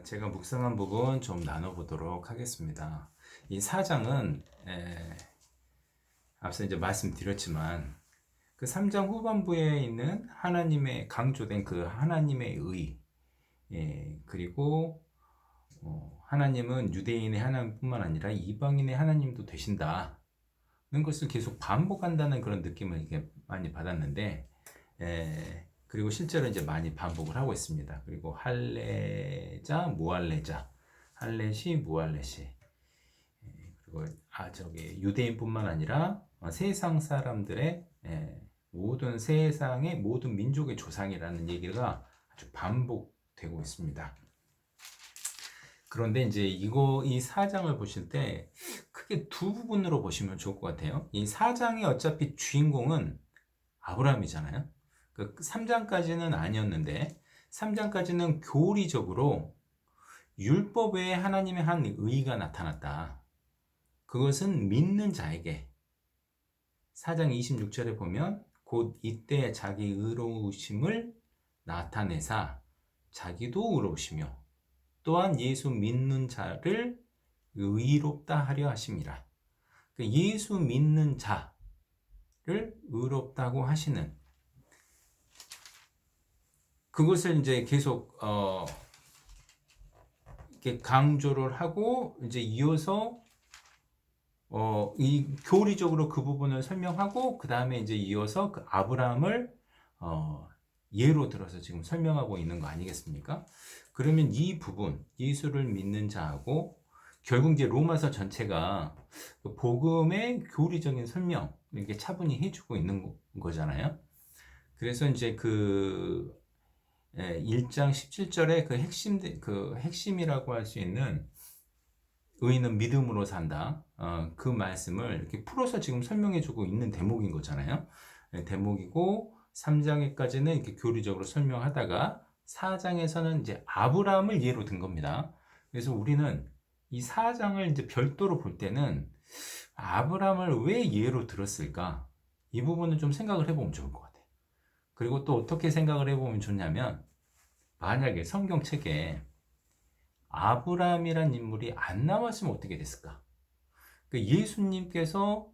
제가 묵상한 부분 좀 나눠보도록 하겠습니다. 이 4장은 앞서 이제 말씀드렸지만 그 3장 후반부에 있는 하나님의 강조된 그 하나님의 의, 그리고 하나님은 유대인의 하나님뿐만 아니라 이방인의 하나님도 되신다는 것을 계속 반복한다는 그런 느낌을 이렇게 많이 받았는데, 그리고 실제로 이제 많이 반복을 하고 있습니다. 그리고 할례자, 무할례자, 할례시, 무할례시. 그리고 저기 유대인뿐만 아니라 세상 사람들의 모든 세상의 모든 민족의 조상이라는 얘기가 아주 반복되고 있습니다. 그런데 이제 이 4장을 보실 때 크게 두 부분으로 보시면 좋을 것 같아요. 이 4장의 어차피 주인공은 아브라함이잖아요. 그 3장까지는 아니었는데 3장까지는 교리적으로 율법 외에 하나님의 한 의가 나타났다. 그것은 믿는 자에게 4장 26절에 보면 곧 이때 자기 의로우심을 나타내사 자기도 의로우시며 또한 예수 믿는 자를 의롭다 하려 하심이라. 예수 믿는 자를 의롭다고 하시는 그것을 이제 계속 이렇게 강조를 하고 이제 이어서 이 교리적으로 그 부분을 설명하고 그 다음에 이제 이어서 그 아브라함을 예로 들어서 지금 설명하고 있는 거 아니겠습니까? 그러면 이 부분 예수를 믿는 자하고 결국 이제 로마서 전체가 그 복음의 교리적인 설명 이렇게 차분히 해주고 있는 거잖아요. 그래서 이제 그 1장 17절에 그 핵심이라고 할 수 있는 의인은 믿음으로 산다. 그 말씀을 이렇게 풀어서 지금 설명해주고 있는 대목인 거잖아요. 대목이고 3장에까지는 이렇게 교리적으로 설명하다가 4장에서는 이제 아브라함을 예로 든 겁니다. 그래서 우리는 이 4장을 이제 별도로 볼 때는 아브라함을 왜 예로 들었을까? 이 부분을 좀 생각을 해보면 좋을 것 같아요. 그리고 또 어떻게 생각을 해보면 좋냐면 만약에 성경책에 아브라함이란 인물이 안 나왔으면 어떻게 됐을까? 예수님께서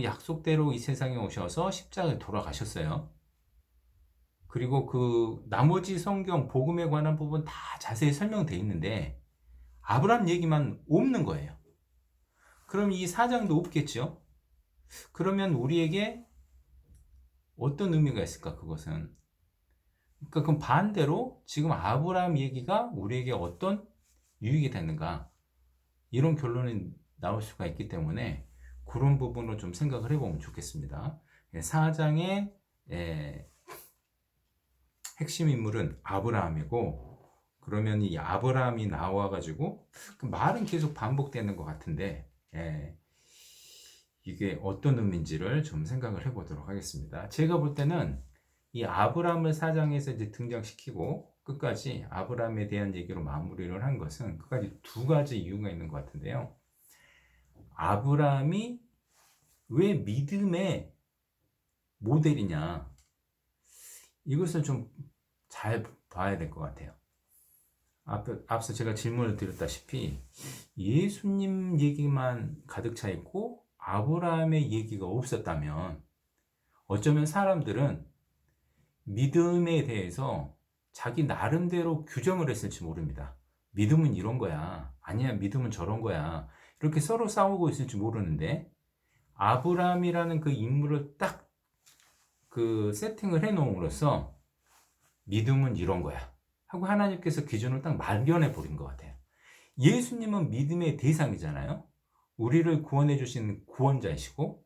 약속대로 이 세상에 오셔서 십자가에 돌아가셨어요. 그리고 그 나머지 성경 복음에 관한 부분 다 자세히 설명되어 있는데 아브라함 얘기만 없는 거예요. 그럼 이 4장도 없겠죠? 그러면 우리에게 어떤 의미가 있을까? 그것은 그럼 반대로 지금 아브라함 얘기가 우리에게 어떤 유익이 되는가? 이런 결론이 나올 수가 있기 때문에 그런 부분을 좀 생각을 해보면 좋겠습니다. 4장의 핵심 인물은 아브라함이고 그러면 이 아브라함이 나와가지고 그 말은 계속 반복되는 것 같은데 이게 어떤 의미인지를 좀 생각을 해보도록 하겠습니다. 제가 볼 때는 이 아브라함을 4장에서 이제 등장시키고 끝까지 아브라함에 대한 얘기로 마무리를 한 것은 끝까지 두 가지 이유가 있는 것 같은데요. 아브라함이 왜 믿음의 모델이냐 이것을 좀 잘 봐야 될 것 같아요. 앞서 제가 질문을 드렸다시피 예수님 얘기만 가득 차 있고 아브라함의 얘기가 없었다면 어쩌면 사람들은 믿음에 대해서 자기 나름대로 규정을 했을지 모릅니다. 믿음은 이런 거야. 아니야, 믿음은 저런 거야. 이렇게 서로 싸우고 있을지 모르는데 아브라함이라는 그 인물을 딱 그 세팅을 해 놓음으로써 믿음은 이런 거야 하고 하나님께서 기준을 딱 말견해 버린 것 같아요. 예수님은 믿음의 대상이잖아요. 우리를 구원해 주신 구원자이시고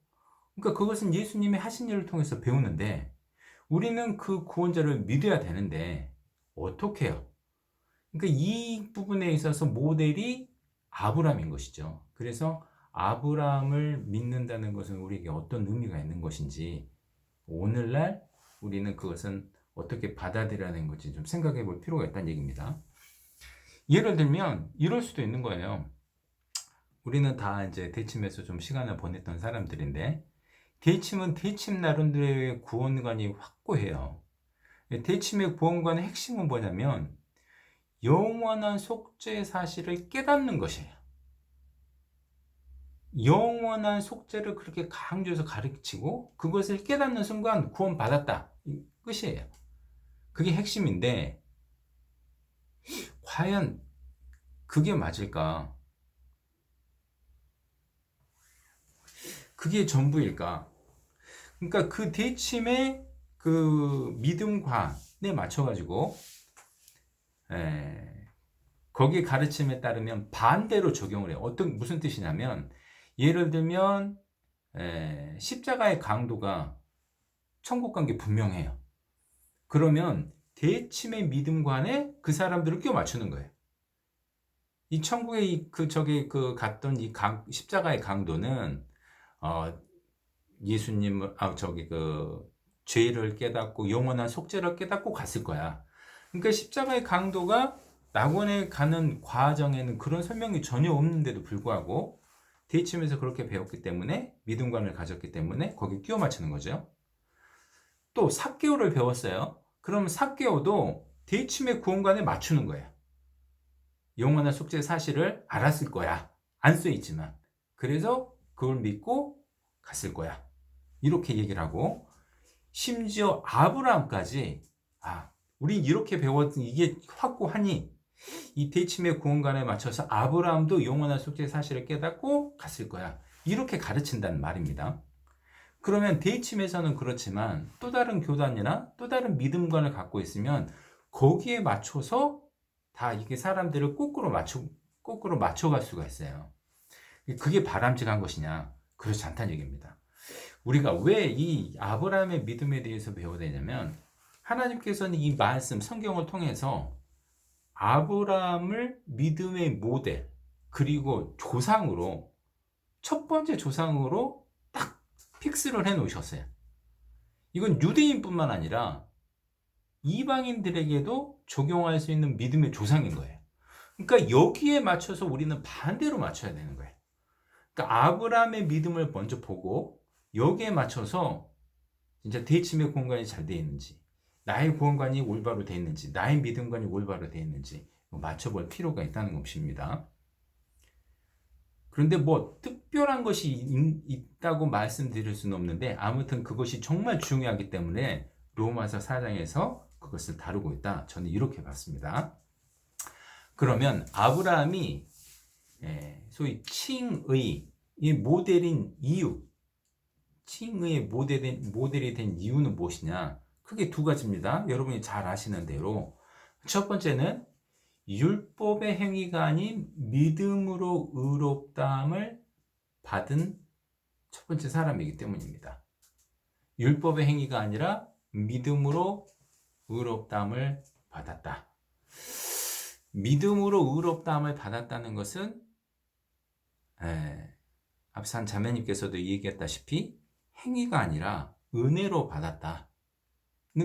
그러니까 그것은 예수님이 하신 일을 통해서 배우는데 우리는 그 구원자를 믿어야 되는데 어떻게 해요? 그러니까 이 부분에 있어서 모델이 아브라함인 것이죠. 그래서 아브라함을 믿는다는 것은 우리에게 어떤 의미가 있는 것인지 오늘날 우리는 그것은 어떻게 받아들여야 하는 건지 좀 생각해 볼 필요가 있다는 얘기입니다. 예를 들면 이럴 수도 있는 거예요. 우리는 다 이제 대침에서 좀 시간을 보냈던 사람들인데 대침은 대침 나름대로의 구원관이 확고해요. 대침의 구원관의 핵심은 뭐냐면 영원한 속죄 사실을 깨닫는 것이에요. 영원한 속죄를 그렇게 강조해서 가르치고 그것을 깨닫는 순간 구원받았다. 끝이에요. 그게 핵심인데 과연 그게 맞을까? 그게 전부일까? 그러니까 그 대침의 그 믿음관에 맞춰가지고 거기 가르침에 따르면 반대로 적용을 해요. 무슨 뜻이냐면 예를 들면 십자가의 강도가 천국 간 게 분명해요. 그러면 대침의 믿음관에 그 사람들을 끼워 맞추는 거예요. 이 천국에 갔던 십자가의 강도는 예수님을 죄를 깨닫고 영원한 속죄를 깨닫고 갔을 거야. 그러니까 십자가의 강도가 낙원에 가는 과정에는 그런 설명이 전혀 없는데도 불구하고 대침에서 그렇게 배웠기 때문에 믿음관을 가졌기 때문에 거기 끼워 맞추는 거죠. 또 삭개오를 배웠어요. 그럼 삭개오도 대침의 구원관에 맞추는 거예요. 영원한 속죄 사실을 알았을 거야. 안 써있지만. 그래서 그걸 믿고 갔을 거야. 이렇게 얘기를 하고 심지어 아브라함까지 우린 이렇게 배웠더니 이게 확고하니 이 대침의 구원관에 맞춰서 아브라함도 영원한 속죄 사실을 깨닫고 갔을 거야. 이렇게 가르친다는 말입니다. 그러면 대침에서는 그렇지만 또 다른 교단이나 또 다른 믿음관을 갖고 있으면 거기에 맞춰서 다 이게 사람들을 거꾸로 맞춰갈 수가 있어요. 그게 바람직한 것이냐? 그렇지 않다는 얘기입니다. 우리가 왜 이 아브라함의 믿음에 대해서 배워야 되냐면 하나님께서는 이 말씀 성경을 통해서 아브라함을 믿음의 모델 그리고 조상으로 첫 번째 조상으로 딱 픽스를 해 놓으셨어요. 이건 유대인뿐만 아니라 이방인들에게도 적용할 수 있는 믿음의 조상인 거예요. 그러니까 여기에 맞춰서 우리는 반대로 맞춰야 되는 거예요. 그러니까 아브라함의 믿음을 먼저 보고 여기에 맞춰서 진짜 대침의 구원관이 잘 되어 있는지, 나의 구원관이 올바로 되어 있는지, 나의 믿음관이 올바로 되어 있는지 맞춰볼 필요가 있다는 것입니다. 그런데 뭐 특별한 것이 있다고 말씀드릴 수는 없는데 아무튼 그것이 정말 중요하기 때문에 로마서 4장에서 그것을 다루고 있다. 저는 이렇게 봤습니다. 그러면 아브라함이 소위 칭의 이 모델인 이유, 칭의의 모델이 된 이유는 무엇이냐? 크게 두 가지입니다. 여러분이 잘 아시는 대로 첫 번째는 율법의 행위가 아닌 믿음으로 의롭다함을 받은 첫 번째 사람이기 때문입니다. 율법의 행위가 아니라 믿음으로 의롭다함을 받았다. 믿음으로 의롭다함을 받았다는 것은 앞서 한 자매님께서도 얘기했다시피 행위가 아니라 은혜로 받았다는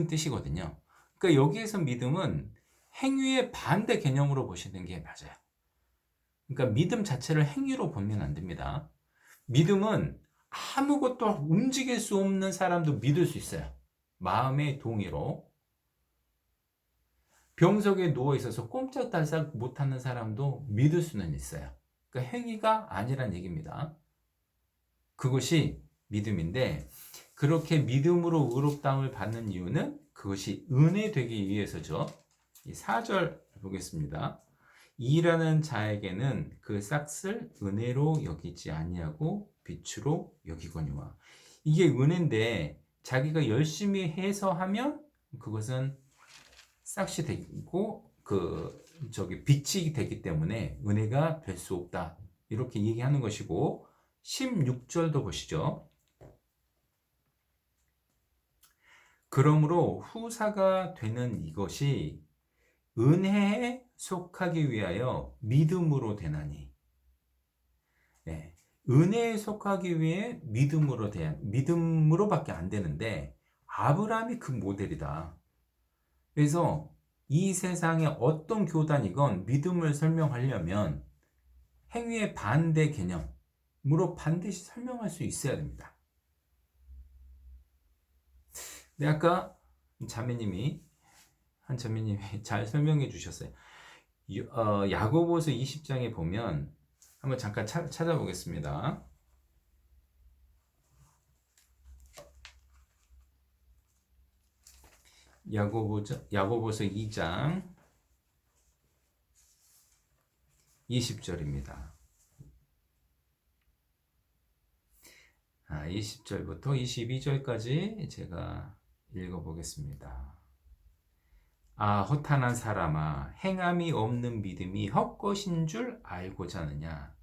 뜻이거든요. 그러니까 여기에서 믿음은 행위의 반대 개념으로 보시는 게 맞아요. 그러니까 믿음 자체를 행위로 보면 안 됩니다. 믿음은 아무것도 움직일 수 없는 사람도 믿을 수 있어요. 마음의 동의로. 병석에 누워 있어서 꼼짝달싹 못하는 사람도 믿을 수는 있어요. 그러니까 행위가 아니란 얘기입니다. 그것이 믿음인데 그렇게 믿음으로 의롭다함을 받는 이유는 그것이 은혜 되기 위해서죠. 이 4절 보겠습니다. 일하는 자에게는 그 싹을 은혜로 여기지 아니하고 빛으로 여기거니와. 이게 은혜인데 자기가 열심히 해서 하면 그것은 싹이 되고 빛이 되기 때문에 은혜가 될 수 없다. 이렇게 얘기하는 것이고 16절도 보시죠. 그러므로 후사가 되는 이것이 은혜에 속하기 위하여 믿음으로 되나니. 은혜에 속하기 위해 믿음으로밖에 안 되는데 아브라함이 그 모델이다. 그래서 이 세상에 어떤 교단이건 믿음을 설명하려면 행위의 반대 개념으로 반드시 설명할 수 있어야 됩니다. 근데 아까 한 자매님이 잘 설명해 주셨어요. 야고보서 20장에 보면 한번 잠깐 찾아보겠습니다. 야고보서 2장 20절입니다. 20절부터 22절까지 제가 읽어보겠습니다. 허탄한 사람아, 행함이 없는 믿음이 헛것인 줄 알고자 하느냐?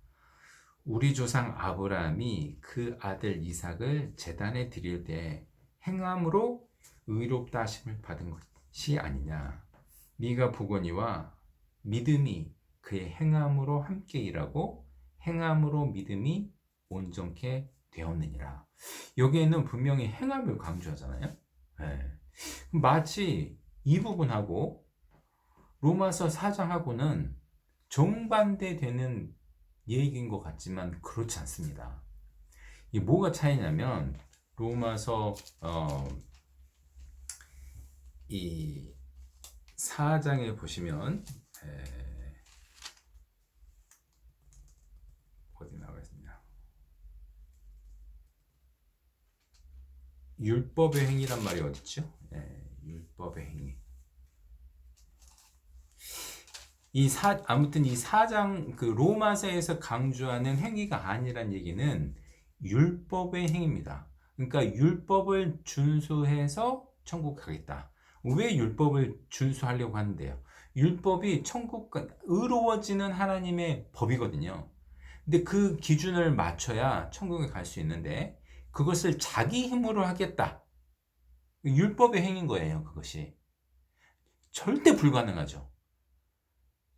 우리 조상 아브라함이 그 아들 이삭을 제단에 드릴 때 행함으로 의롭다 하심을 받은 것이 아니냐? 네가 보거니와 믿음이 그의 행함으로 함께 일하고 행함으로 믿음이 온전케 되었느니라. 여기에는 분명히 행함을 강조하잖아요. 네. 마치 이 부분하고 로마서 4장하고는 정반대되는 얘기인 것 같지만 그렇지 않습니다. 이게 뭐가 차이냐면 로마서 이 4장에 보시면 어디 나와 있습니다. 율법의 행위란 말이 어딨죠? 율법의 행위. 아무튼 이 4장 그 로마서에서 강조하는 행위가 아니란 얘기는 율법의 행위입니다. 그러니까 율법을 준수해서 천국 가겠다. 왜 율법을 준수하려고 하는데요? 율법이 의로워지는 하나님의 법이거든요. 근데 그 기준을 맞춰야 천국에 갈 수 있는데 그것을 자기 힘으로 하겠다. 율법의 행위인 거예요. 그것이 절대 불가능하죠.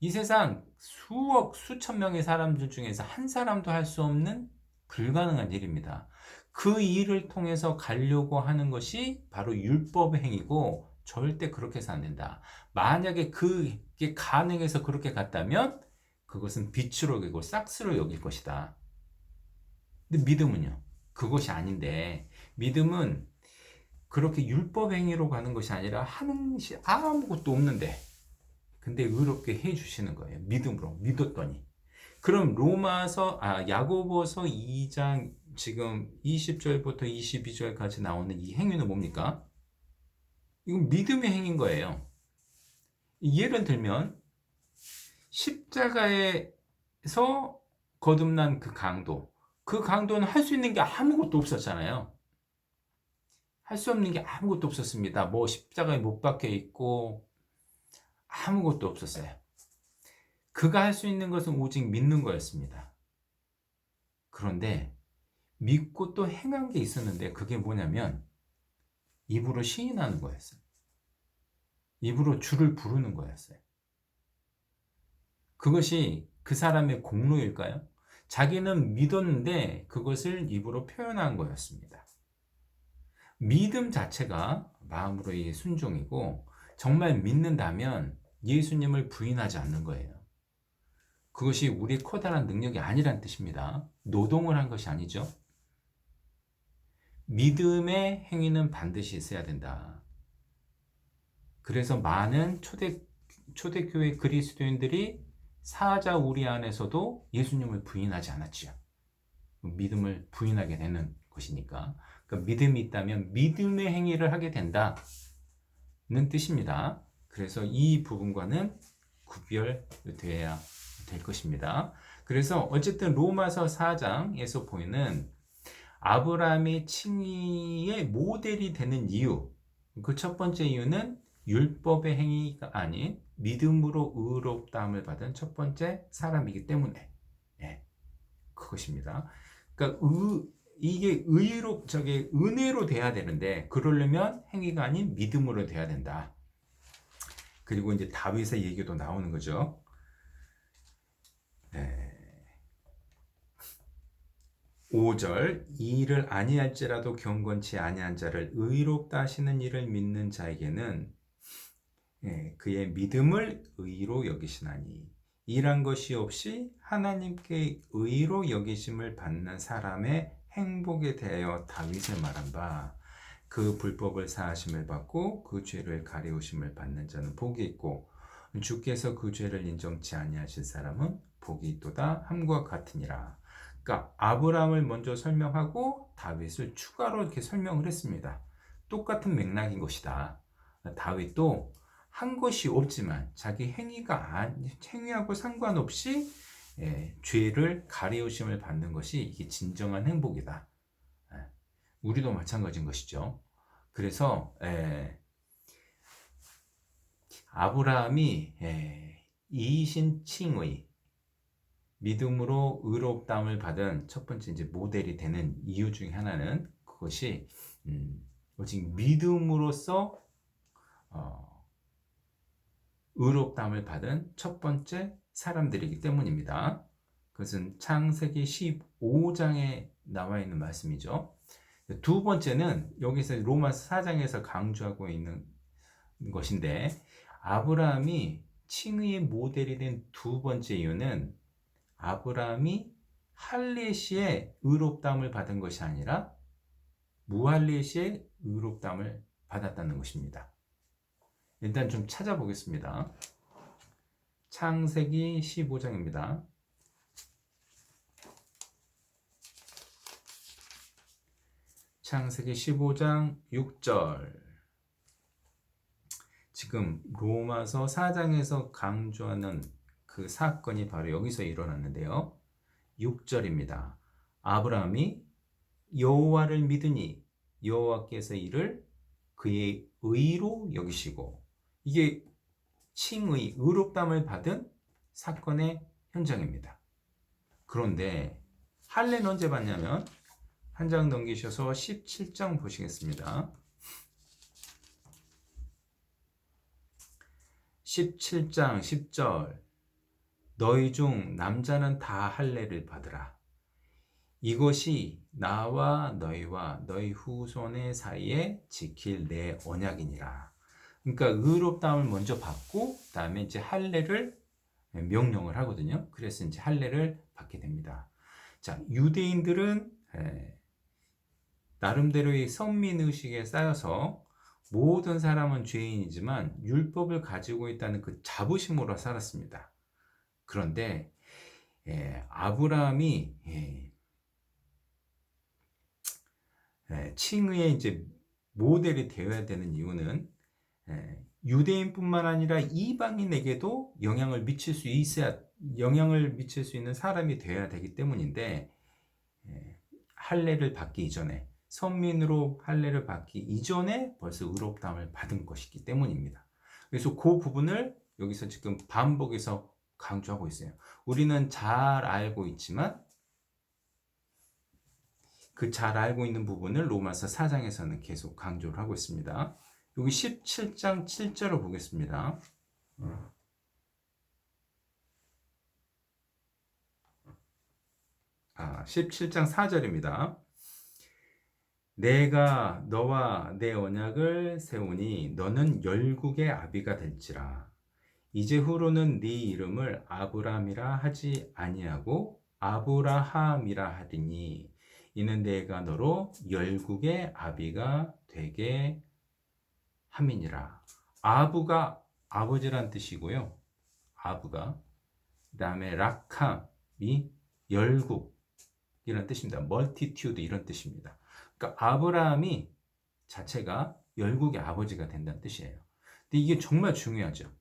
이 세상 수억 수천 명의 사람들 중에서 한 사람도 할 수 없는 불가능한 일입니다. 그 일을 통해서 가려고 하는 것이 바로 율법의 행위고 절대 그렇게 해서 안 된다. 만약에 그게 가능해서 그렇게 갔다면 그것은 빛으로 여기고 싹스로 여길 것이다. 근데 믿음은요? 그것이 아닌데 믿음은 그렇게 율법 행위로 가는 것이 아니라 하는 것이 아무것도 없는데 근데 의롭게 해 주시는 거예요. 믿음으로 믿었더니. 그럼 야고보서 2장 지금 20절부터 22절까지 나오는 이 행위는 뭡니까? 이건 믿음의 행위인 거예요. 예를 들면 십자가에서 거듭난 그 강도는 할 수 있는 게 아무것도 없었잖아요. 할 수 없는 게 아무것도 없었습니다. 뭐 십자가에 못 박혀 있고 아무것도 없었어요. 그가 할 수 있는 것은 오직 믿는 거였습니다. 그런데 믿고 또 행한 게 있었는데 그게 뭐냐면 입으로 시인하는 거였어요. 입으로 주를 부르는 거였어요. 그것이 그 사람의 공로일까요? 자기는 믿었는데 그것을 입으로 표현한 거였습니다. 믿음 자체가 마음으로의 순종이고 정말 믿는다면 예수님을 부인하지 않는 거예요. 그것이 우리의 커다란 능력이 아니란 뜻입니다. 노동을 한 것이 아니죠. 믿음의 행위는 반드시 있어야 된다. 그래서 많은 초대교회 그리스도인들이 사자 우리 안에서도 예수님을 부인하지 않았지요. 믿음을 부인하게 되는 것이니까. 그러니까 믿음이 있다면 믿음의 행위를 하게 된다는 뜻입니다. 그래서 이 부분과는 구별되어야 될 것입니다. 그래서 어쨌든 로마서 4장에서 보이는 아브라함의 칭의의 모델이 되는 이유, 그 첫 번째 이유는 율법의 행위가 아닌 믿음으로 의롭다함을 받은 첫 번째 사람이기 때문에 그것입니다. 그러니까 이게 은혜로 돼야 되는데 그러려면 행위가 아닌 믿음으로 돼야 된다. 그리고 이제 다윗의 얘기도 나오는 거죠. 5절 이 일을 아니할지라도 경건치 아니한 자를 의롭다 하시는 이를 믿는 자에게는 그의 믿음을 의로 여기시나니 일한 것이 없이 하나님께 의로 여기심을 받는 사람의 행복에 대하여 다윗을 말한 바 그 불법을 사하심을 받고 그 죄를 가리우심을 받는 자는 복이 있고 주께서 그 죄를 인정치 아니하실 사람은 복이 있도다 함과 같으니라. 그러니까 아브라함을 먼저 설명하고 다윗을 추가로 이렇게 설명을 했습니다. 똑같은 맥락인 것이다. 다윗도 한 것이 없지만 자기 행위하고 상관없이 죄를 가리우심을 받는 것이 이게 진정한 행복이다. 우리도 마찬가지인 것이죠. 그래서 아브라함이 이신칭의 믿음으로 의롭다함을 받은 첫 번째 이제 모델이 되는 이유 중에 하나는 그것이 오직 믿음으로써 의롭다함을 받은 첫 번째 사람들이기 때문입니다. 그것은 창세기 15장에 나와 있는 말씀이죠. 두 번째는 여기서 로마서 4장에서 강조하고 있는 것인데, 아브라함이 칭의의 모델이 된 두 번째 이유는 아브라함이 할례시에 의롭다함을 받은 것이 아니라 무할례시에 의롭다함을 받았다는 것입니다. 일단 좀 찾아보겠습니다. 창세기 15장입니다. 창세기 15장 6절. 지금 로마서 4장에서 강조하는 그 사건이 바로 여기서 일어났는데요. 6절입니다. 아브라함이 여호와를 믿으니 여호와께서 이를 그의 의로 여기시고, 이게 칭의, 의롭다함을 받은 사건의 현장입니다. 그런데 할례는 언제 받냐면 한 장 넘기셔서 17장 보시겠습니다. 17장 10절. 너희 중 남자는 다 할례를 받으라. 이것이 나와 너희와 너희 후손의 사이에 지킬 내 언약이니라. 그러니까 의롭다함을 먼저 받고 그다음에 이제 할례를 명령을 하거든요. 그래서 이제 할례를 받게 됩니다. 자, 유대인들은 나름대로의 선민 의식에 쌓여서 모든 사람은 죄인이지만 율법을 가지고 있다는 그 자부심으로 살았습니다. 그런데 아브라함이 칭의의 이제 모델이 되어야 되는 이유는 유대인뿐만 아니라 이방인에게도 영향을 미칠 수 있는 사람이 되어야 되기 때문인데, 할례를 받기 이전에, 선민으로 할례를 받기 이전에 벌써 의롭다함을 받은 것이기 때문입니다. 그래서 그 부분을 여기서 지금 반복해서 강조하고 있어요. 우리는 잘 알고 있지만 그 잘 알고 있는 부분을 로마서 4장에서는 계속 강조를 하고 있습니다. 여기 17장 7절을 보겠습니다. 17장 4절입니다. 내가 너와 내 언약을 세우니 너는 열국의 아비가 될지라. 이제 후로는 네 이름을 아브람이라 하지 아니하고 아브라함이라 하리니 이는 내가 너로 열국의 아비가 되게 함이니라. 아부가 아버지란 뜻이고요. 아부가. 그 다음에 락함이 열국이란 뜻입니다. 멀티튜드 이런 뜻입니다. 그러니까 아브라함이 자체가 열국의 아버지가 된다는 뜻이에요. 근데 이게 정말 중요하죠.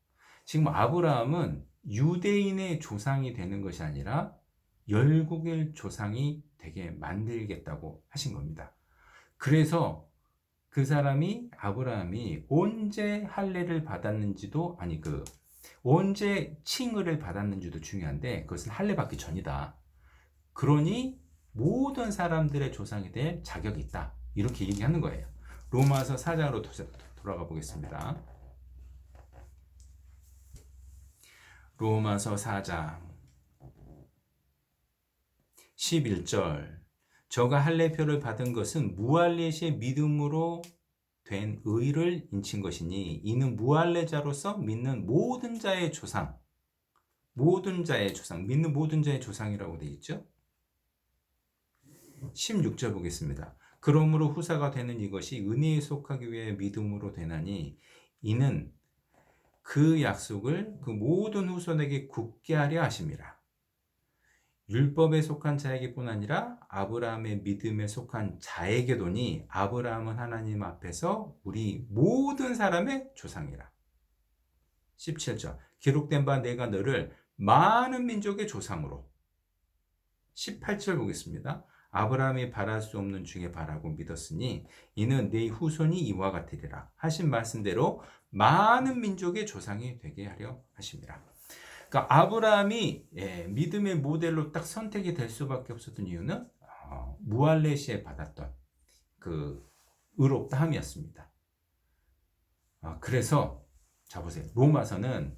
지금 아브라함은 유대인의 조상이 되는 것이 아니라 열국의 조상이 되게 만들겠다고 하신 겁니다. 그래서 그 사람이 아브라함이 언제 할례를 받았는지도 언제 칭의를 받았는지도 중요한데 그것은 할례 받기 전이다. 그러니 모든 사람들의 조상이 될 자격이 있다. 이렇게 얘기하는 거예요. 로마서 4장으로 돌아가 보겠습니다. 로마서 4장 11절. 저가 할례표를 받은 것은 무할례시의 믿음으로 된 의를 인친 것이니 이는 무할례자로서 믿는 모든 자의 조상, 믿는 모든 자의 조상이라고 되어 있죠. 16절 보겠습니다. 그러므로 후사가 되는 이것이 은혜에 속하기 위해 믿음으로 되나니 이는 그 약속을 그 모든 후손에게 굳게 하려 하심이라. 율법에 속한 자에게뿐 아니라 아브라함의 믿음에 속한 자에게도니 아브라함은 하나님 앞에서 우리 모든 사람의 조상이라. 17절 기록된 바 내가 너를 많은 민족의 조상으로. 18절 보겠습니다. 아브라함이 바랄 수 없는 중에 바라고 믿었으니 이는 네 후손이 이와 같으리라 하신 말씀대로 많은 민족의 조상이 되게 하려 하심이라. 그러니까 아브라함이 믿음의 모델로 딱 선택이 될 수밖에 없었던 이유는 무할레시에 받았던 그 의롭다함이었습니다. 그래서 자 보세요. 로마서는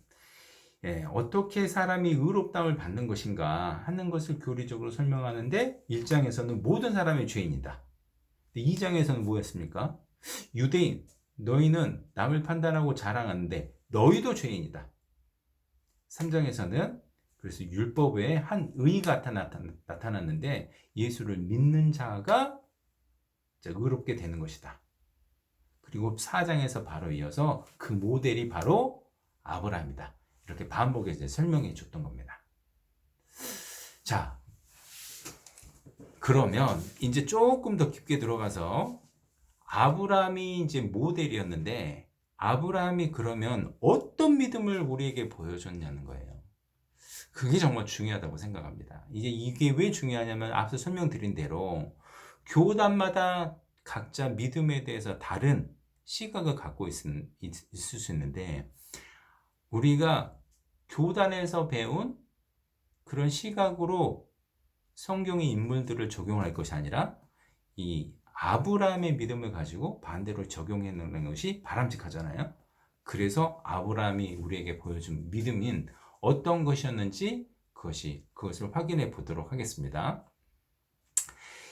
어떻게 사람이 의롭다함을 받는 것인가 하는 것을 교리적으로 설명하는데 1장에서는 모든 사람이 죄인이다. 2장에서는 뭐였습니까? 유대인 너희는 남을 판단하고 자랑하는데 너희도 죄인이다. 3장에서는 그래서 율법 외에 한 의가 나타났는데 예수를 믿는 자가 의롭게 되는 것이다. 그리고 4장에서 바로 이어서 그 모델이 바로 아브라함이다. 이렇게 반복해서 설명해 줬던 겁니다. 자, 그러면 이제 조금 더 깊게 들어가서 아브라함이 이제 모델이었는데 아브라함이 그러면 어떤 믿음을 우리에게 보여줬냐는 거예요. 그게 정말 중요하다고 생각합니다. 이게 왜 중요하냐면 앞서 설명드린 대로 교단마다 각자 믿음에 대해서 다른 시각을 갖고 있을 수 있는데 우리가 교단에서 배운 그런 시각으로 성경의 인물들을 적용할 것이 아니라 이 아브라함의 믿음을 가지고 반대로 적용해 놓는 것이 바람직하잖아요. 그래서 아브라함이 우리에게 보여준 믿음인 어떤 것이었는지 그것을 확인해 보도록 하겠습니다.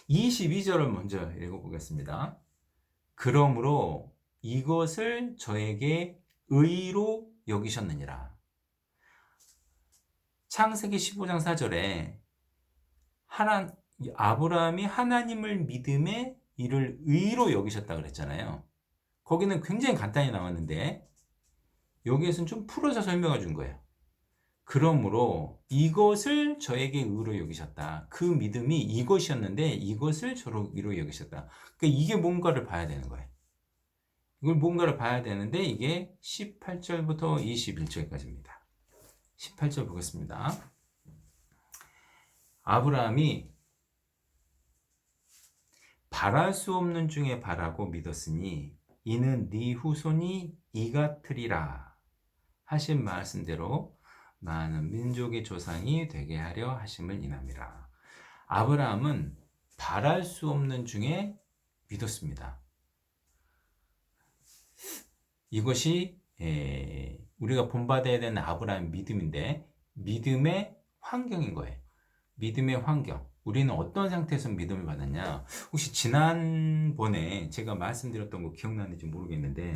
22절을 먼저 읽어보겠습니다. 그러므로 이것을 저에게 의로 여기셨느니라. 창세기 15장 4절에 아브라함이 하나님을 믿음에 이를 의로 여기셨다 그랬잖아요. 거기는 굉장히 간단히 나왔는데 여기에서는 좀 풀어서 설명해 준 거예요. 그러므로 이것을 저에게 의로 여기셨다. 그 믿음이 이것이었는데 이것을 저로 의로 여기셨다. 그러니까 이게 뭔가를 봐야 되는 거예요. 이걸 뭔가를 봐야 되는데 이게 18절부터 21절까지입니다. 18절 보겠습니다. 아브라함이 바랄 수 없는 중에 바라고 믿었으니 이는 네 후손이 이같으리라 하신 말씀대로 많은 민족의 조상이 되게 하려 하심을 인함이라. 아브라함은 바랄 수 없는 중에 믿었습니다. 이것이 우리가 본받아야 되는 아브라함의 믿음인데 믿음의 환경인 거예요. 믿음의 환경. 우리는 어떤 상태에서 믿음을 받았냐? 혹시 지난번에 제가 말씀드렸던 거 기억나는지 모르겠는데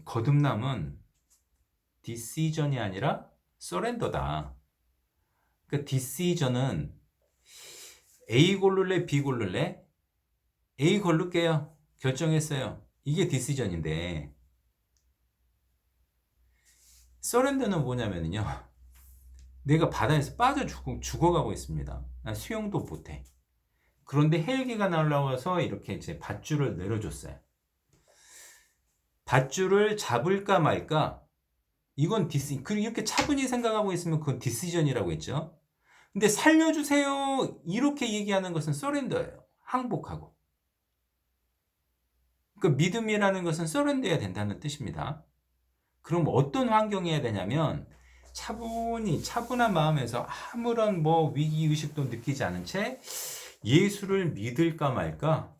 거듭남은 디시전이 아니라 서렌더다. 그러니까 디시전은 A 고를래 B 고를래? A 고를게요. 결정했어요. 이게 디시전인데 서렌더는 뭐냐면요. 내가 바다에서 빠져 죽어가고 있습니다. 난 수영도 못해. 그런데 헬기가 날라와서 이렇게 이제 밧줄을 내려줬어요. 밧줄을 잡을까 말까? 이건 이렇게 차분히 생각하고 있으면 그건 디시전이라고 했죠. 근데 살려주세요. 이렇게 얘기하는 것은 서렌더예요. 항복하고. 그러니까 믿음이라는 것은 서렌더해야 된다는 뜻입니다. 그럼 어떤 환경이어야 되냐면 차분한 마음에서 아무런 위기의식도 느끼지 않은 채 예수를 믿을까 말까?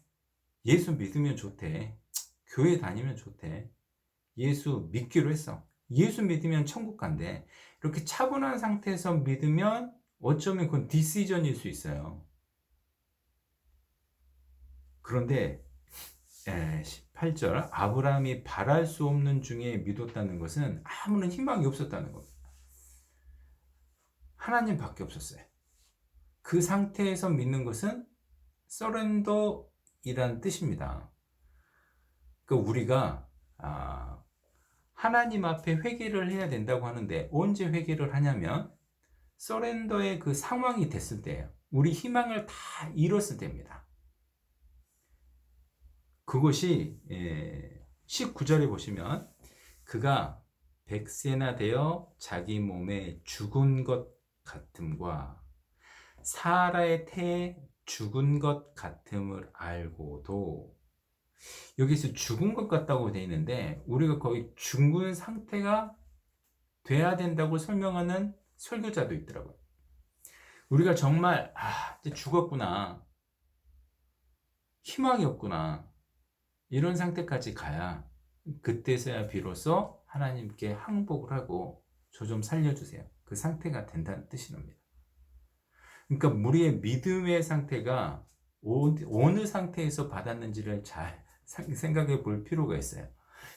예수 믿으면 좋대. 교회 다니면 좋대. 예수 믿기로 했어. 예수 믿으면 천국 간대. 이렇게 차분한 상태에서 믿으면 어쩌면 그건 디시전일 수 있어요. 그런데 18절 아브라함이 바랄 수 없는 중에 믿었다는 것은 아무런 희망이 없었다는 겁니다. 하나님밖에 없었어요. 그 상태에서 믿는 것은 서렌더이라는 뜻입니다. 그러니까 우리가 하나님 앞에 회개를 해야 된다고 하는데 언제 회개를 하냐면 서렌더의 그 상황이 됐을 때예요. 우리 희망을 다 잃었을 때입니다. 그것이 19절에 보시면 그가 백세나 되어 자기 몸에 죽은 것 같음과 사라의 태에 죽은 것 같음을 알고도, 여기서 죽은 것 같다고 되어 있는데 우리가 거의 죽은 상태가 돼야 된다고 설명하는 설교자도 있더라고요. 우리가 정말 이제 죽었구나, 희망이 없구나, 이런 상태까지 가야 그때서야 비로소 하나님께 항복을 하고 저 좀 살려주세요, 그 상태가 된다는 뜻입니다. 그러니까 우리의 믿음의 상태가 어느 상태에서 받았는지를 잘 생각해 볼 필요가 있어요.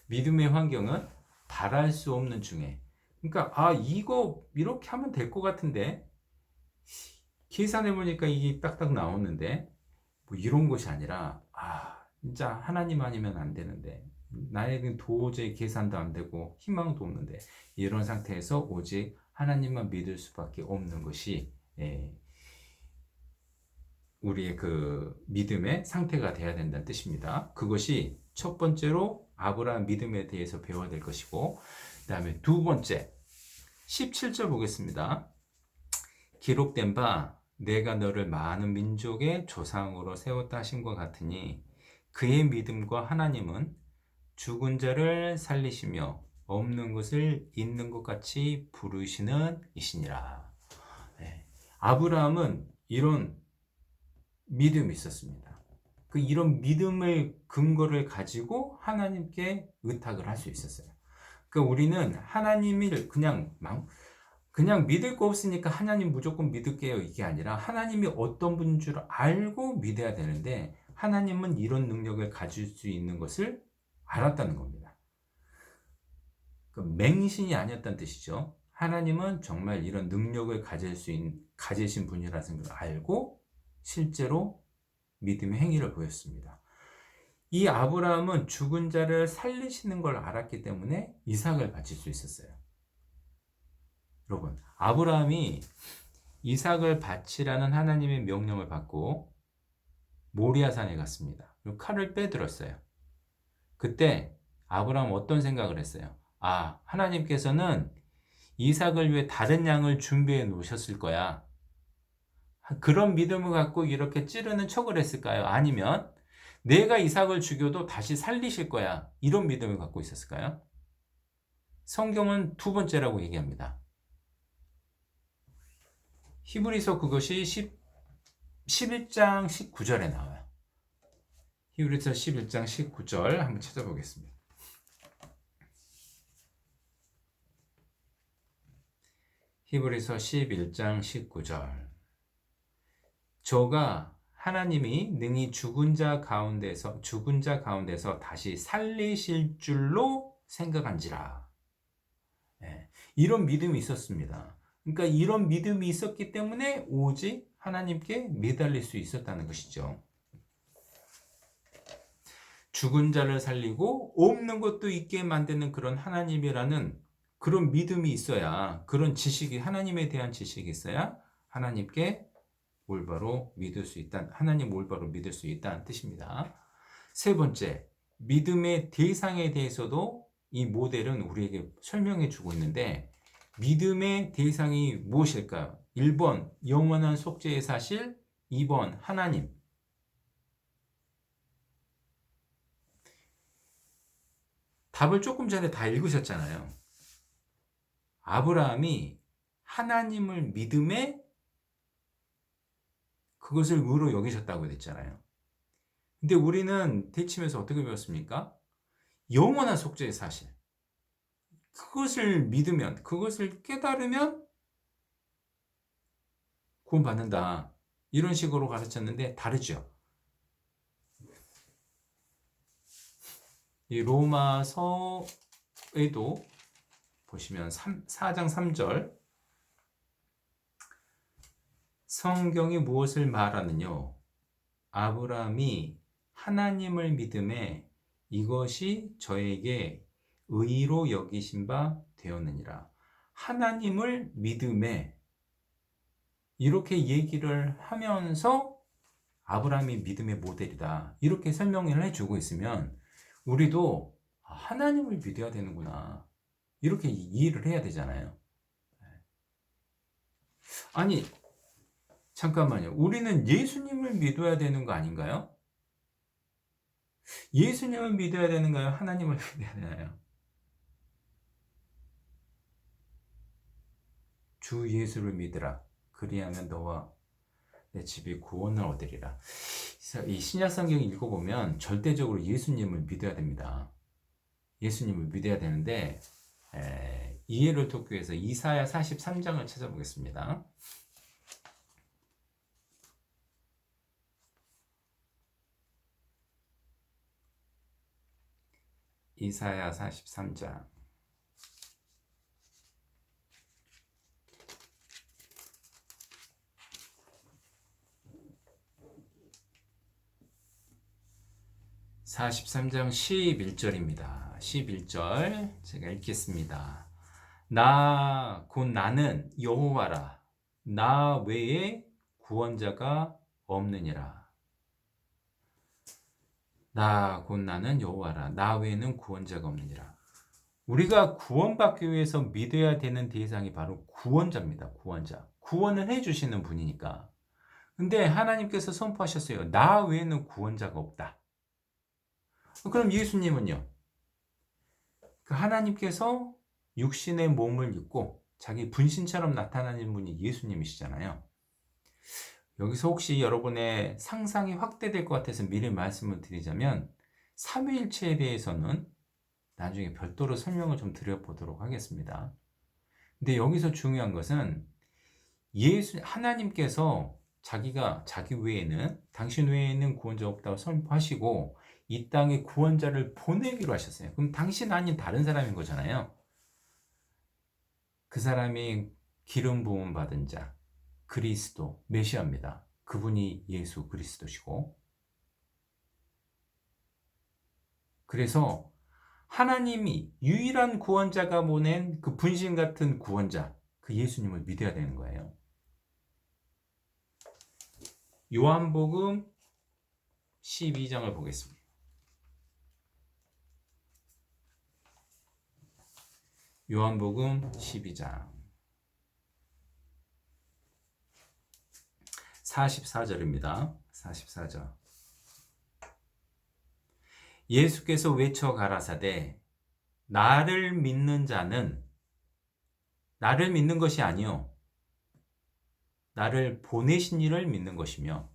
믿음의 환경은 바랄 수 없는 중에, 그러니까 이거 이렇게 하면 될 것 같은데 계산해 보니까 이게 딱딱 나오는데, 뭐 이런 것이 아니라 진짜 하나님 아니면 안 되는데, 나에겐 도저히 계산도 안 되고 희망도 없는데, 이런 상태에서 오직 하나님만 믿을 수밖에 없는 것이 우리의 그 믿음의 상태가 돼야 된다는 뜻입니다. 그것이 첫 번째로 아브라함 믿음에 대해서 배워야 될 것이고, 그 다음에 두 번째 17절 보겠습니다. 기록된 바 내가 너를 많은 민족의 조상으로 세웠다 하신 것 같으니 그의 믿음과 하나님은 죽은 자를 살리시며 없는 것을 있는 것 같이 부르시는 이시니라. 아브라함은 이런 믿음이 있었습니다. 이런 믿음의 근거를 가지고 하나님께 의탁을 할 수 있었어요. 우리는 하나님을 그냥 믿을 거 없으니까 하나님 무조건 믿을게요, 이게 아니라 하나님이 어떤 분인 줄 알고 믿어야 되는데, 하나님은 이런 능력을 가질 수 있는 것을 알았다는 겁니다. 맹신이 아니었다는 뜻이죠. 하나님은 정말 이런 능력을 가지신 분이라는 걸 알고 실제로 믿음의 행위를 보였습니다. 이 아브라함은 죽은 자를 살리시는 걸 알았기 때문에 이삭을 바칠 수 있었어요. 여러분, 아브라함이 이삭을 바치라는 하나님의 명령을 받고 모리아산에 갔습니다. 그리고 칼을 빼들었어요. 그때 아브라함은 어떤 생각을 했어요? 하나님께서는 이삭을 위해 다른 양을 준비해 놓으셨을 거야. 그런 믿음을 갖고 이렇게 찌르는 척을 했을까요? 아니면 내가 이삭을 죽여도 다시 살리실 거야, 이런 믿음을 갖고 있었을까요? 성경은 두 번째라고 얘기합니다. 히브리서 그것이 11장 19절에 나와요. 히브리서 11장 19절 한번 찾아보겠습니다. 히브리서 11장 19절. 저가 하나님이 능히 죽은 자 가운데서 다시 살리실 줄로 생각한지라. 이런 믿음이 있었습니다. 그러니까 이런 믿음이 있었기 때문에 오직 하나님께 매달릴 수 있었다는 것이죠. 죽은 자를 살리고 없는 것도 있게 만드는 그런 하나님이라는 그런 믿음이 있어야, 그런 지식이, 하나님에 대한 지식이 있어야 하나님께 올바로 믿을 수 있다, 하나님 올바로 믿을 수 있다는 뜻입니다. 세 번째, 믿음의 대상에 대해서도 이 모델은 우리에게 설명해 주고 있는데, 믿음의 대상이 무엇일까요? 1번 영원한 속죄의 사실, 2번 하나님. 답을 조금 전에 다 읽으셨잖아요. 아브라함이 하나님을 믿음에 그것을 의로 여기셨다고 했잖아요. 근데 우리는 대치면서 어떻게 배웠습니까? 영원한 속죄의 사실, 그것을 믿으면, 그것을 깨달으면 구원받는다, 이런 식으로 가르쳤는데 다르죠. 이 로마서에도 보시면 4장 3절, 성경이 무엇을 말하느뇨? 아브라함이 하나님을 믿음에 이것이 저에게 의로 여기신 바 되었느니라. 하나님을 믿음에 이렇게 얘기를 하면서 아브라함이 믿음의 모델이다. 이렇게 설명을 해주고 있으면 우리도 하나님을 믿어야 되는구나. 이렇게 이해를 해야 되잖아요. 아니, 잠깐만요. 우리는 예수님을 믿어야 되는 거 아닌가요? 예수님을 믿어야 되는가요? 하나님을 믿어야 되나요? 주 예수를 믿으라. 그리하면 너와 내 집이 구원을 얻으리라. 이 신약 성경 읽어보면 절대적으로 예수님을 믿어야 됩니다. 예수님을 믿어야 되는데 이해를 돕기 위해서 이사야 43장을 찾아보겠습니다. 이사야 43장 43장 11절입니다. 11절 제가 읽겠습니다. 곧 나는 여호와라. 나 외에 구원자가 없느니라. 곧 나는 여호와라. 나 외에는 구원자가 없느니라. 우리가 구원받기 위해서 믿어야 되는 대상이 바로 구원자입니다. 구원자. 구원을 해주시는 분이니까. 근데 하나님께서 선포하셨어요. 나 외에는 구원자가 없다. 그럼 예수님은요? 그 하나님께서 육신의 몸을 입고 자기 분신처럼 나타나는 분이 예수님이시잖아요. 여기서 혹시 여러분의 상상이 확대될 것 같아서 미리 말씀을 드리자면 삼위일체에 대해서는 나중에 별도로 설명을 좀 드려보도록 하겠습니다. 근데 여기서 중요한 것은 하나님께서 자기 외에는 당신 외에는 구원자 없다고 선포하시고 이 땅에 구원자를 보내기로 하셨어요. 그럼 당신 아닌 다른 사람인 거잖아요. 그 사람이 기름 부음 받은 자, 그리스도, 메시아입니다. 그분이 예수 그리스도시고. 그래서 하나님이 유일한 구원자가 보낸 그 분신 같은 구원자, 그 예수님을 믿어야 되는 거예요. 요한복음 12장을 보겠습니다. 요한복음 12장 44절입니다. 44절. 예수께서 외쳐 가라사대 나를 믿는 자는 나를 믿는 것이 아니요 나를 보내신 이를 믿는 것이며,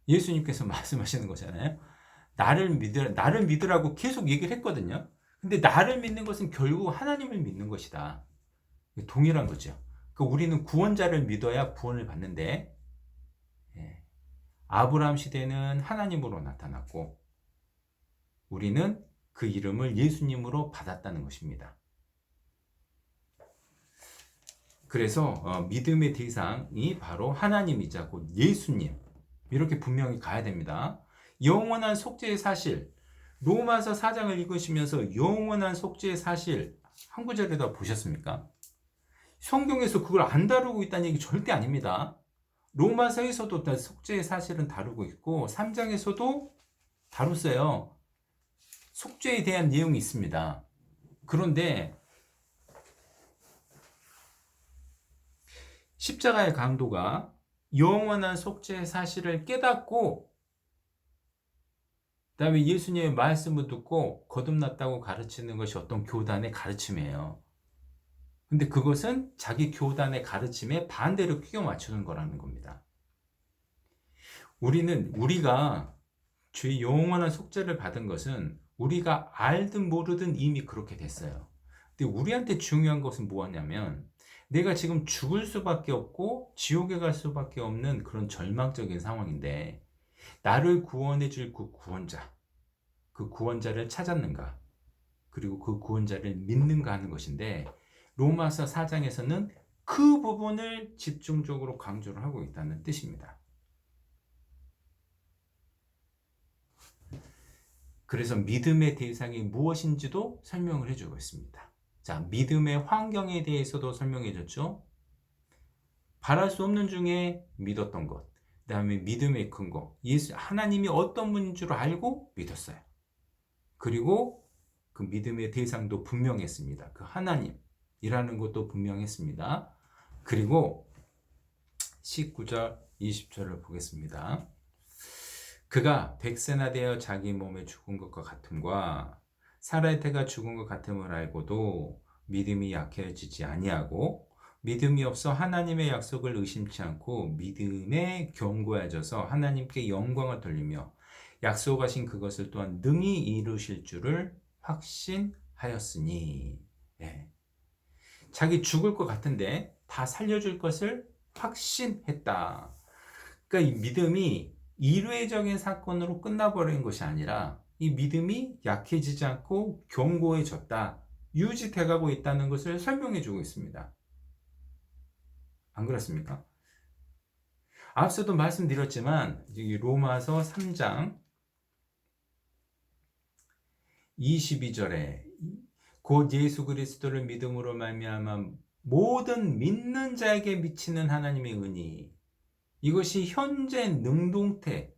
예수님께서 말씀하시는 거잖아요. 나를 믿으라고 계속 얘기를 했거든요. 근데 나를 믿는 것은 결국 하나님을 믿는 것이다. 동일한 거죠. 우리는 구원자를 믿어야 구원을 받는데, 아브라함 시대는 하나님으로 나타났고 우리는 그 이름을 예수님으로 받았다는 것입니다. 그래서 믿음의 대상이 바로 하나님이자 곧 예수님, 이렇게 분명히 가야 됩니다. 영원한 속죄의 사실, 로마서 4장을 읽으시면서 영원한 속죄의 사실 한 구절에다 보셨습니까? 성경에서 그걸 안 다루고 있다는 얘기 절대 아닙니다. 로마서에서도 속죄의 사실은 다루고 있고 3장에서도 다뤘어요. 속죄에 대한 내용이 있습니다. 그런데 십자가의 강도가 영원한 속죄의 사실을 깨닫고 그다음에 예수님의 말씀을 듣고 거듭났다고 가르치는 것이 어떤 교단의 가르침이에요. 근데 그것은 자기 교단의 가르침에 반대로 끼워 맞추는 거라는 겁니다. 우리가 주의 영원한 속죄를 받은 것은 우리가 알든 모르든 이미 그렇게 됐어요. 근데 우리한테 중요한 것은 뭐냐면 내가 지금 죽을 수밖에 없고 지옥에 갈 수밖에 없는 그런 절망적인 상황인데 나를 구원해 줄 그 구원자를 찾았는가, 그리고 그 구원자를 믿는가 하는 것인데, 로마서 4장에서는 그 부분을 집중적으로 강조를 하고 있다는 뜻입니다. 그래서 믿음의 대상이 무엇인지도 설명을 해주고 있습니다. 자, 믿음의 환경에 대해서도 설명해 줬죠. 바랄 수 없는 중에 믿었던 것, 그 다음에 믿음의 근거, 예수 하나님이 어떤 분인 줄 알고 믿었어요. 그리고 그 믿음의 대상도 분명했습니다. 그 하나님이라는 것도 분명했습니다. 그리고 19절 20절을 보겠습니다. 그가 백세나 되어 자기 몸에 죽은 것과 같음과 사라의 태가 죽은 것 같음을 알고도 믿음이 약해지지 아니하고 믿음이 없어 하나님의 약속을 의심치 않고 믿음에 견고해져서 하나님께 영광을 돌리며 약속하신 그것을 또한 능히 이루실 줄을 확신하였으니. 예. 자기 죽을 것 같은데 다 살려줄 것을 확신했다. 그러니까 이 믿음이 일회적인 사건으로 끝나버린 것이 아니라 이 믿음이 약해지지 않고 견고해졌다, 유지돼가고 있다는 것을 설명해주고 있습니다. 안 그렇습니까? 앞서도 말씀드렸지만 로마서 3장 22절에 곧 예수 그리스도를 믿음으로 말미암아 모든 믿는 자에게 미치는 하나님의 은희, 이것이 현재 능동태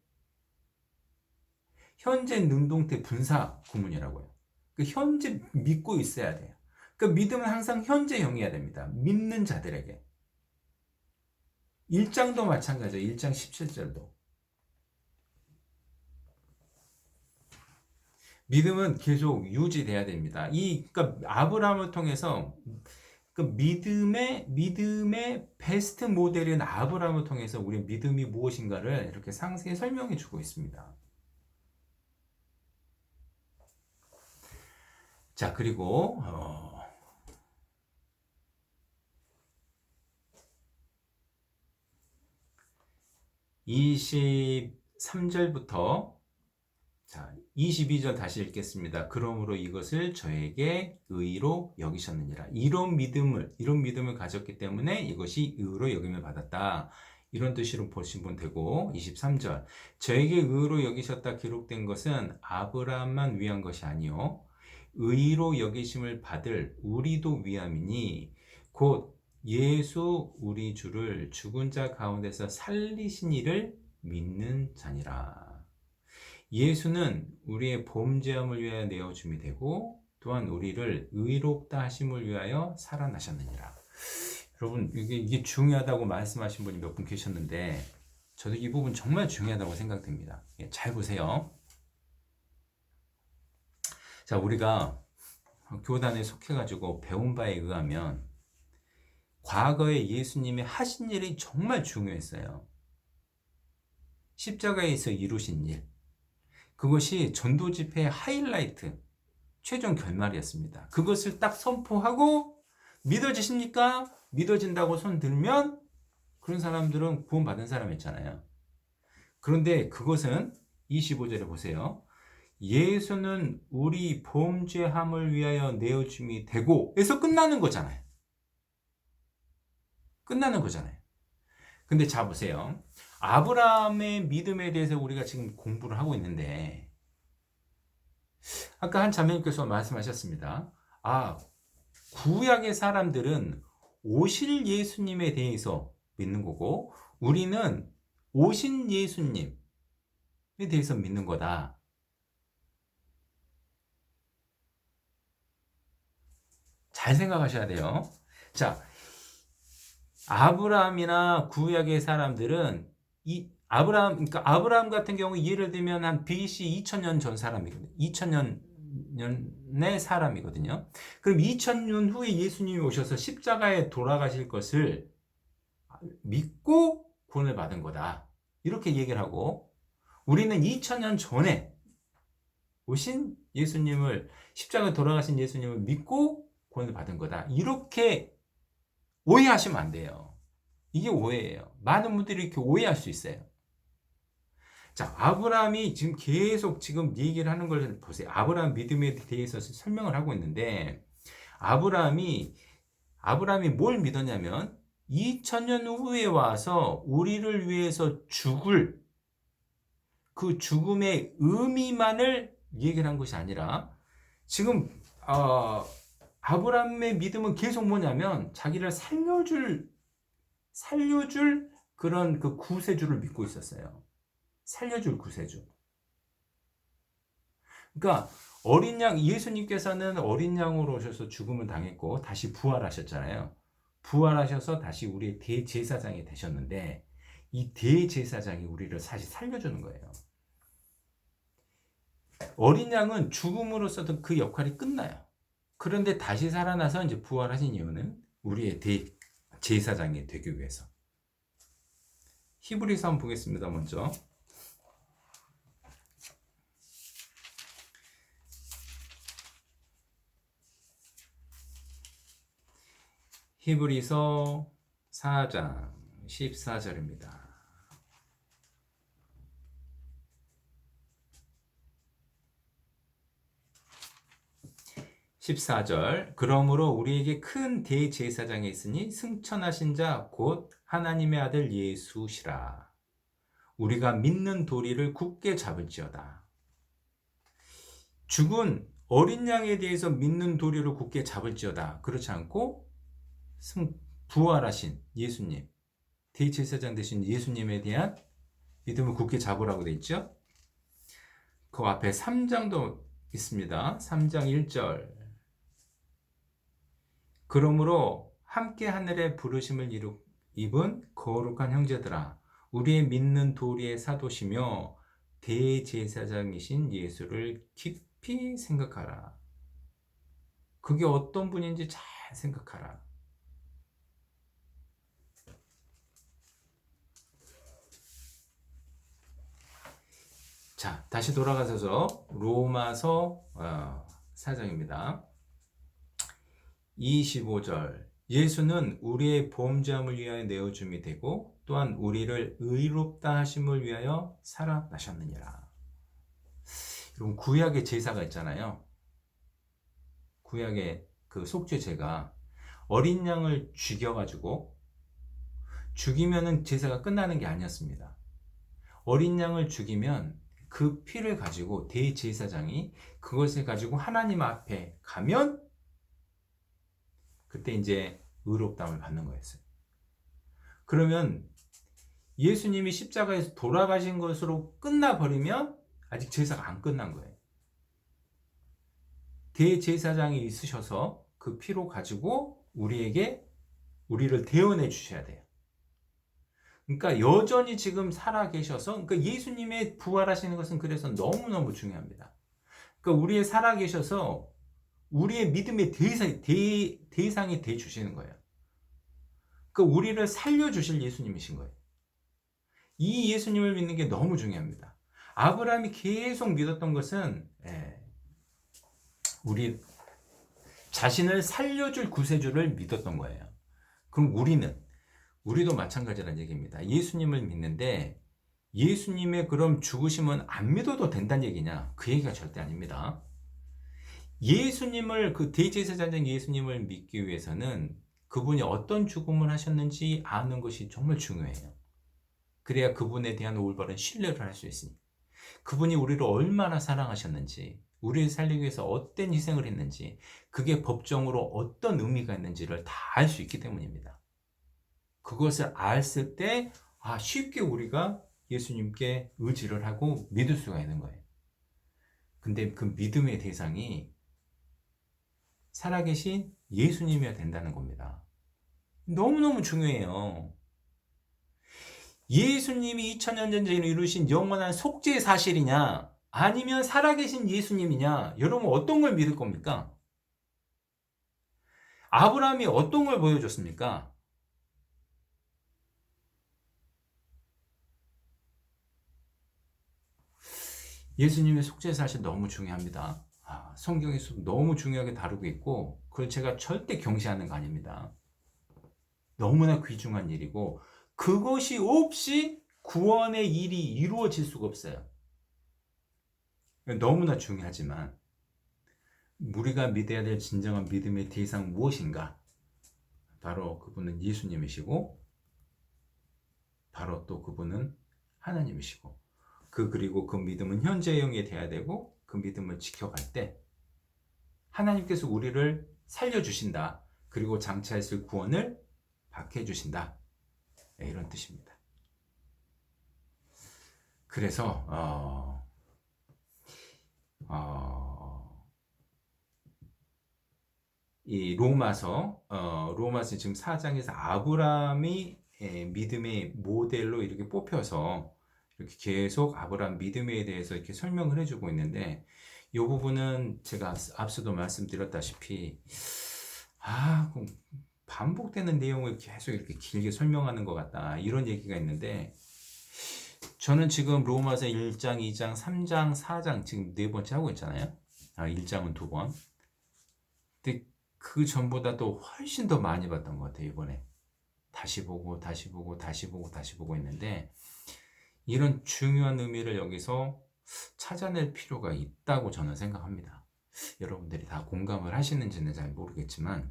분사 구문이라고요. 현재 믿고 있어야 돼요. 믿음은 항상 현재형이어야 됩니다. 믿는 자들에게. 1장도 마찬가지예요. 1장 17절도. 믿음은 계속 유지돼야 됩니다. 그러니까 아브라함을 통해서 믿음의 베스트 모델인 아브라함을 통해서 우리 믿음이 무엇인가를 이렇게 상세히 설명해 주고 있습니다. 자, 그리고 23절부터 22절 다시 읽겠습니다. 그러므로 이것을 저에게 의로 여기셨느니라. 이런 믿음을 가졌기 때문에 이것이 의로 여김을 받았다. 이런 뜻으로 보시면 되고, 23절 저에게 의로 여기셨다 기록된 것은 아브라함만 위한 것이 아니요 의로 여기심을 받을 우리도 위함이니 곧 예수 우리 주를 죽은 자 가운데서 살리신 이를 믿는 자니라. 예수는 우리의 범죄함을 위하여 내어줌이 되고 또한 우리를 의롭다 하심을 위하여 살아나셨느니라. 여러분, 이게 중요하다고 말씀하신 분이 몇 분 계셨는데 저도 이 부분 정말 중요하다고 생각됩니다. 잘 보세요. 자, 우리가 교단에 속해가지고 배운 바에 의하면 과거에 예수님이 하신 일이 정말 중요했어요. 십자가에서 이루신 일, 그것이 전도 집회의 하이라이트, 최종 결말이었습니다. 그것을 딱 선포하고 믿어지십니까? 믿어진다고 손 들면 그런 사람들은 구원받은 사람이었잖아요. 그런데 그것은 25절에 보세요. 예수는 우리 범죄함을 위하여 내어줌이 되고 에서 끝나는 거잖아요. 근데 자 보세요. 아브라함의 믿음에 대해서 우리가 지금 공부를 하고 있는데 아까 한 자매님께서 말씀하셨습니다. 구약의 사람들은 오실 예수님에 대해서 믿는 거고 우리는 오신 예수님에 대해서 믿는 거다. 잘 생각하셔야 돼요. 자, 아브라함이나 구약의 사람들은 그러니까 아브라함 같은 경우 예를 들면 한 BC 2000년 전 사람이거든요. 2000년의 사람이거든요. 그럼 2000년 후에 예수님이 오셔서 십자가에 돌아가실 것을 믿고 구원을 받은 거다. 이렇게 얘기를 하고 우리는 2000년 전에 오신 예수님을, 십자가에 돌아가신 예수님을 믿고 구원을 받은 거다. 이렇게 오해하시면 안 돼요. 이게 오해예요. 많은 분들이 이렇게 오해할 수 있어요. 자, 아브라함이 지금 계속 지금 얘기를 하는 걸 보세요. 아브라함 믿음에 대해서 설명을 하고 있는데 아브라함이 뭘 믿었냐면 2000년 후에 와서 우리를 위해서 죽을 그 죽음의 의미만을 이 얘기를 한 것이 아니라 지금 아브라함의 믿음은 계속 뭐냐면 자기를 살려줄 그런 그 구세주를 믿고 있었어요. 살려줄 구세주. 그러니까 어린 양, 예수님께서는 어린 양으로 오셔서 죽음을 당했고 다시 부활하셨잖아요. 부활하셔서 다시 우리의 대제사장이 되셨는데 이 대제사장이 우리를 사실 살려주는 거예요. 어린 양은 죽음으로써도 그 역할이 끝나요. 그런데 다시 살아나서 이제 부활하신 이유는 우리의 대제사장이 되기 위해서. 히브리서 한번 보겠습니다. 먼저. 히브리서 4장 14절입니다. 14절 그러므로 우리에게 큰 대제사장이 있으니 승천하신 자 곧 하나님의 아들 예수시라. 우리가 믿는 도리를 굳게 잡을지어다. 죽은 어린 양에 대해서 믿는 도리를 굳게 잡을지어다. 그렇지 않고 부활하신 예수님, 대제사장 되신 예수님에 대한 믿음을 굳게 잡으라고 돼 있죠. 그 앞에 3장도 있습니다. 3장 1절 그러므로 함께 하늘의 부르심을 입은 거룩한 형제들아 우리의 믿는 도리의 사도시며 대제사장이신 예수를 깊이 생각하라. 그게 어떤 분인지 잘 생각하라. 자, 다시 돌아가셔서 로마서 4장입니다. 25절 예수는 우리의 범죄함을 위하여 내어줌이 되고 또한 우리를 의롭다 하심을 위하여 살아나셨느니라. 여러분 구약의 제사가 있잖아요. 구약의 그 속죄제가 어린 양을 죽여가지고 죽이면은 제사가 끝나는 게 아니었습니다. 어린 양을 죽이면 그 피를 가지고 대제사장이 그것을 가지고 하나님 앞에 가면 그때 이제 의롭다함을 받는 거였어요. 그러면 예수님이 십자가에서 돌아가신 것으로 끝나버리면 아직 제사가 안 끝난 거예요. 대제사장이 있으셔서 그 피로 가지고 우리를 대언해 주셔야 돼요. 그러니까 여전히 지금 살아 계셔서 그러니까 예수님의 부활하시는 것은 그래서 너무너무 중요합니다. 그러니까 우리의 살아 계셔서 우리의 믿음의 대상이 돼 주시는 거예요. 그러니까 우리를 살려 주실 예수님이신 거예요. 이 예수님을 믿는 게 너무 중요합니다. 아브라함이 계속 믿었던 것은 우리 자신을 살려줄 구세주를 믿었던 거예요. 그럼 우리도 마찬가지라는 얘기입니다. 예수님을 믿는데 예수님의 그럼 죽으심은 안 믿어도 된다는 얘기냐? 그 얘기가 절대 아닙니다. 예수님을 그 대제사장 예수님을 믿기 위해서는 그분이 어떤 죽음을 하셨는지 아는 것이 정말 중요해요. 그래야 그분에 대한 올바른 신뢰를 할 수 있으니 그분이 우리를 얼마나 사랑하셨는지 우리를 살리기 위해서 어떤 희생을 했는지 그게 법정으로 어떤 의미가 있는지를 다 알 수 있기 때문입니다. 그것을 알을 때 쉽게 우리가 예수님께 의지를 하고 믿을 수가 있는 거예요. 근데 그 믿음의 대상이 살아계신 예수님이어야 된다는 겁니다. 너무너무 중요해요. 예수님이 2000년 전에 이루신 영원한 속죄의 사실이냐 아니면 살아계신 예수님이냐 여러분 어떤 걸 믿을 겁니까? 아브라함이 어떤 걸 보여줬습니까? 예수님의 속죄의 사실 너무 중요합니다. 성경에서 너무 중요하게 다루고 있고 그걸 제가 절대 경시하는 거 아닙니다. 너무나 귀중한 일이고 그것이 없이 구원의 일이 이루어질 수가 없어요. 너무나 중요하지만 우리가 믿어야 될 진정한 믿음의 대상 무엇인가? 바로 그분은 예수님이시고 바로 또 그분은 하나님이시고 그리고 그 믿음은 현재형이 돼야 되고 그 믿음을 지켜갈 때 하나님께서 우리를 살려주신다. 그리고 장차 있을 구원을 받게 해주신다. 네, 이런 뜻입니다. 그래서 이 로마서 지금 4장에서 아브라함이 믿음의 모델로 이렇게 뽑혀서 이렇게 계속 아브라함 믿음에 대해서 이렇게 설명을 해주고 있는데, 이 부분은 제가 앞서도 말씀드렸다시피 반복되는 내용을 계속 이렇게 길게 설명하는 것 같다, 이런 얘기가 있는데, 저는 지금 로마서 1장, 2장, 3장, 4장 지금 4번째 하고 있잖아요. 1장은 2번. 근데 그 전보다 또 훨씬 더 많이 봤던 것 같아요. 이번에 다시 보고 다시 보고 다시 보고 다시 보고 있는데, 이런 중요한 의미를 여기서 찾아낼 필요가 있다고 저는 생각합니다. 여러분들이 다 공감을 하시는지는 잘 모르겠지만,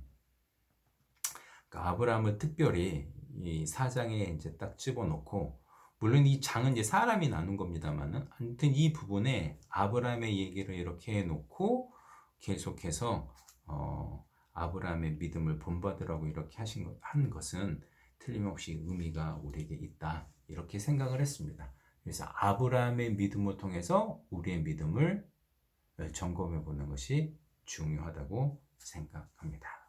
그러니까 아브라함을 특별히 이 4장에 이제 딱 집어넣고, 물론 이 장은 이제 사람이 나눈 겁니다만은, 아무튼 이 부분에 아브라함의 얘기를 이렇게 해놓고 계속해서 아브라함의 믿음을 본받으라고 이렇게 한 것은 틀림없이 의미가 우리에게 있다, 이렇게 생각을 했습니다. 그래서 아브라함의 믿음을 통해서 우리의 믿음을 점검해 보는 것이 중요하다고 생각합니다.